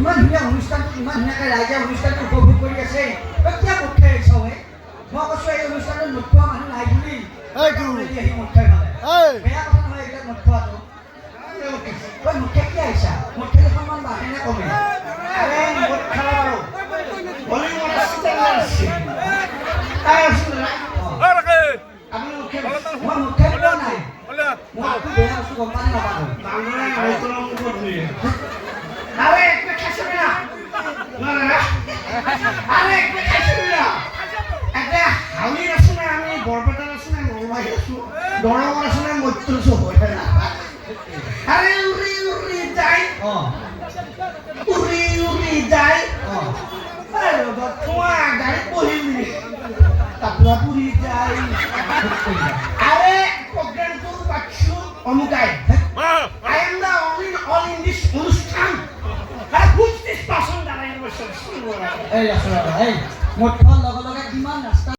ইমান ধুনীয়া অনুষ্ঠানটো ইমান ধুনীয়াকৈ ৰাইজে অনুষ্ঠানটো উপভোগ কৰি আছে এতিয়া মুখ খাই আহিছ হে মই কৈছোঁ এই অনুষ্ঠানটোত মুখ খোৱা মানুহ নাই বুলি আহি মুখ খাই পালে বেয়া কথা নহয় এইবিলাক মুখ খোৱাটো তই মুখে কি আহিছা মুখে সন্মান বাঢ়ে নে কমে আৰে মুখ খালা বাৰু বলি মোৰ আপুনি মুখে মই মুখে পোৱা নাই মই একো বেয়া বস্তু গম পালে নাপালোঁ আরে একটু খাইছো না না আরে একটু খাইছো না একটা হাউলি আছে না আমি বরপেটা আছে না নরমাই আছো দরম আছে না মৈত্রছো হইবে না আরে উড়ি উড়ি যাই উড়ি উড়ি যাই আরে বাবা তোমা গাড়ি বহিলি তাপলা পুরি যাই আরে প্রোগ্রাম তো পাচ্ছো অমুকাই I am the only all in this অনুষ্ঠান who's this person that I am worshiping? Hey, মোট লগে লগে কিমান ৰাস্তা